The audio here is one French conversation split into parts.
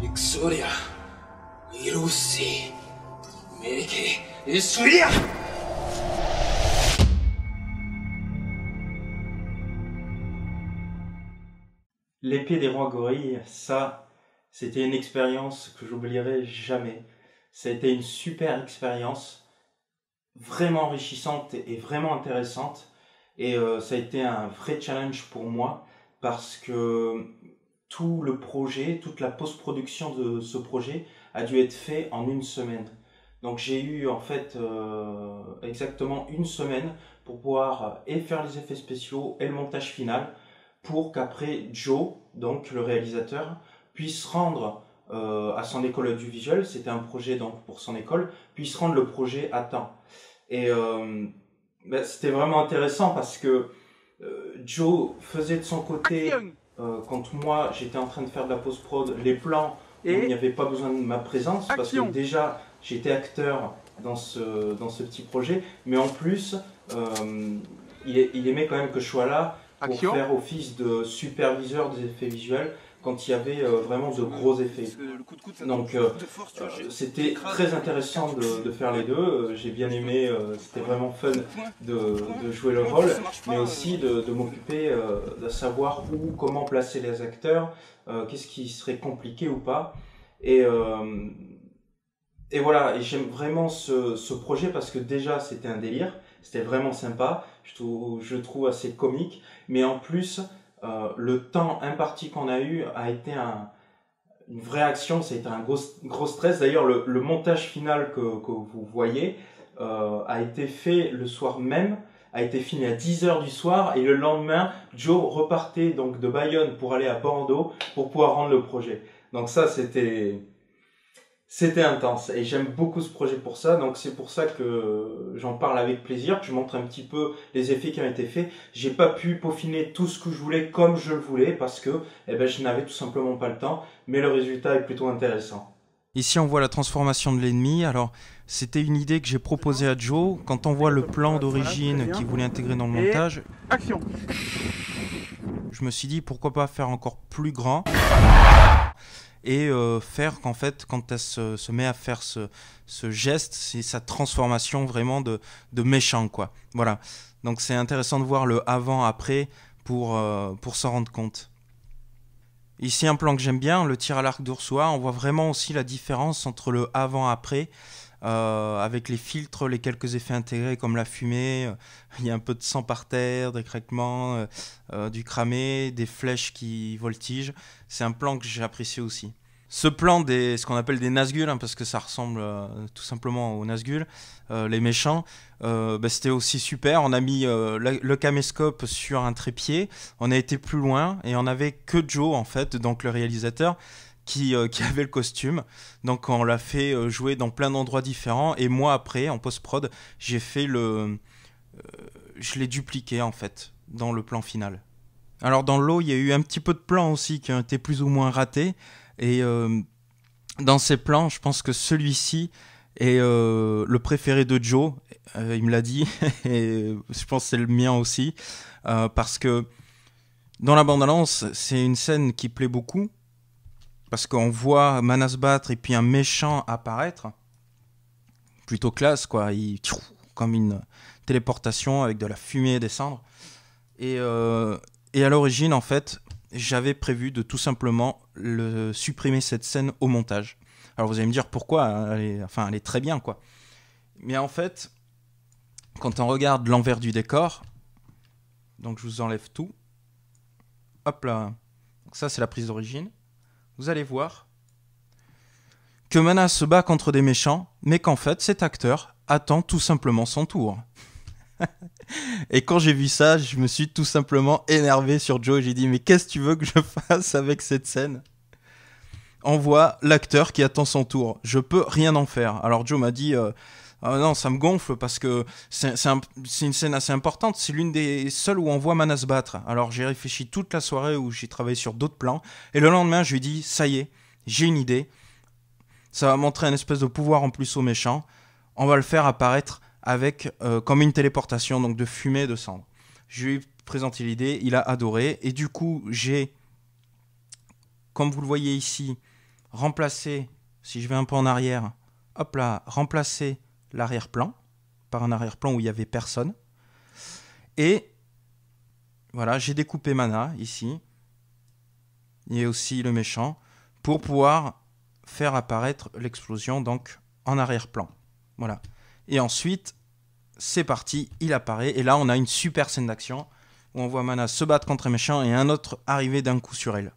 Exoria, Irusi, Meke, Isuria. L'épée des rois gorilles, ça, c'était une expérience que j'oublierai jamais. Ça a été une super expérience, vraiment enrichissante et vraiment intéressante. Et ça a été un vrai challenge pour moi parce que tout le projet, toute la post-production de ce projet a dû être fait en une semaine. Donc j'ai eu en fait exactement une semaine pour pouvoir et faire les effets spéciaux et le montage final pour qu'après Joe, donc le réalisateur, puisse rendre à son école audiovisuelle, c'était un projet donc pour son école, puisse rendre le projet à temps. Et c'était vraiment intéressant parce que Joe faisait de son côté, quand moi j'étais en train de faire de la post-prod, les plans où il n'y avait pas besoin de ma présence, parce que déjà j'étais acteur dans ce petit projet, mais en plus il aimait quand même que je sois là pour faire office de superviseur des effets visuels quand il y avait vraiment de gros effets. Donc c'était très intéressant de faire les deux, j'ai bien aimé, c'était vraiment fun de jouer le rôle, mais aussi de m'occuper de savoir où, comment placer les acteurs, qu'est-ce qui serait compliqué ou pas. Et voilà, et j'aime vraiment ce projet parce que déjà c'était un délire, c'était vraiment sympa, je trouve assez comique, mais en plus le temps imparti qu'on a eu a été une vraie action, ça a été un gros stress. D'ailleurs le montage final que vous voyez a été fait le soir même, a été fini à 10h du soir, et le lendemain Joe repartait donc de Bayonne pour aller à Bordeaux pour pouvoir rendre le projet. Donc ça c'était intense et j'aime beaucoup ce projet pour ça, donc c'est pour ça que j'en parle avec plaisir, que je montre un petit peu les effets qui ont été faits. J'ai pas pu peaufiner tout ce que je voulais comme je le voulais parce que je n'avais tout simplement pas le temps, mais le résultat est plutôt intéressant. Ici on voit la transformation de l'ennemi. Alors c'était une idée que j'ai proposée à Joe quand on voit le plan d'origine qu'il voulait intégrer dans le montage. Action. Je me suis dit pourquoi pas faire encore plus grand et faire qu'en fait quand elle se met à faire ce geste, c'est sa transformation vraiment de méchant quoi. Voilà, donc c'est intéressant de voir le avant-après pour s'en rendre compte. Ici un plan que j'aime bien, le tir à l'arc d'Ursua, on voit vraiment aussi la différence entre le avant-après, avec les filtres, les quelques effets intégrés comme la fumée, il y a un peu de sang par terre, des craquements, du cramé, des flèches qui voltigent. C'est un plan que j'ai apprécié aussi. Ce plan ce qu'on appelle des Nazgûl, hein, parce que ça ressemble tout simplement aux Nazgûl, les méchants, c'était aussi super. On a mis le caméscope sur un trépied, on a été plus loin et on avait que Joe en fait, donc le réalisateur, qui avait le costume. Donc on l'a fait jouer dans plein d'endroits différents, et moi après en post-prod j'ai fait je l'ai dupliqué en fait dans le plan final. Alors dans l'eau il y a eu un petit peu de plans aussi qui ont été plus ou moins ratés, et dans ces plans je pense que celui-ci est le préféré de Joe, il me l'a dit, et je pense que c'est le mien aussi, parce que dans la bande-annonce c'est une scène qui plaît beaucoup, parce qu'on voit Mana se battre et puis un méchant apparaître, plutôt classe quoi, comme une téléportation avec de la fumée et des cendres. Et à l'origine en fait, j'avais prévu de tout simplement supprimer cette scène au montage. Alors vous allez me dire pourquoi, elle est très bien quoi. Mais en fait, quand on regarde l'envers du décor, donc je vous enlève tout, hop là, donc ça c'est la prise d'origine. Vous allez voir que Mana se bat contre des méchants, mais qu'en fait, cet acteur attend tout simplement son tour. Et quand j'ai vu ça, je me suis tout simplement énervé sur Joe. J'ai dit, mais qu'est-ce que tu veux que je fasse avec cette scène ? On voit l'acteur qui attend son tour. Je peux rien en faire. Alors Joe m'a dit, non, ça me gonfle parce que c'est une scène assez importante. C'est l'une des seules où on voit Mana se battre. Alors j'ai réfléchi toute la soirée où j'ai travaillé sur d'autres plans. Et le lendemain, je lui ai dit, ça y est, j'ai une idée. Ça va montrer un espèce de pouvoir en plus aux méchants. On va le faire apparaître avec comme une téléportation, donc de fumée, de cendre. Je lui ai présenté l'idée, il a adoré, et du coup, j'ai, comme vous le voyez ici, remplacé, si je vais un peu en arrière, hop là, remplacé l'arrière-plan par un arrière-plan où il n'y avait personne. Et voilà, j'ai découpé Mana ici, et aussi le méchant, pour pouvoir faire apparaître l'explosion donc en arrière-plan. Voilà. Et ensuite, c'est parti, il apparaît, et là on a une super scène d'action où on voit Mana se battre contre un méchant et un autre arriver d'un coup sur elle.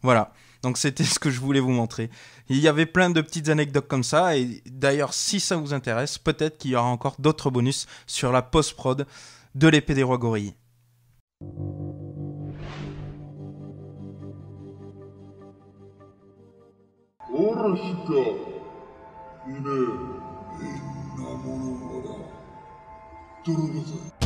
Voilà. Donc c'était ce que je voulais vous montrer. Il y avait plein de petites anecdotes comme ça, et d'ailleurs si ça vous intéresse, peut-être qu'il y aura encore d'autres bonus sur la post-prod de l'épée des rois gorilles. おらしかいねえみんなものなら泥棒だ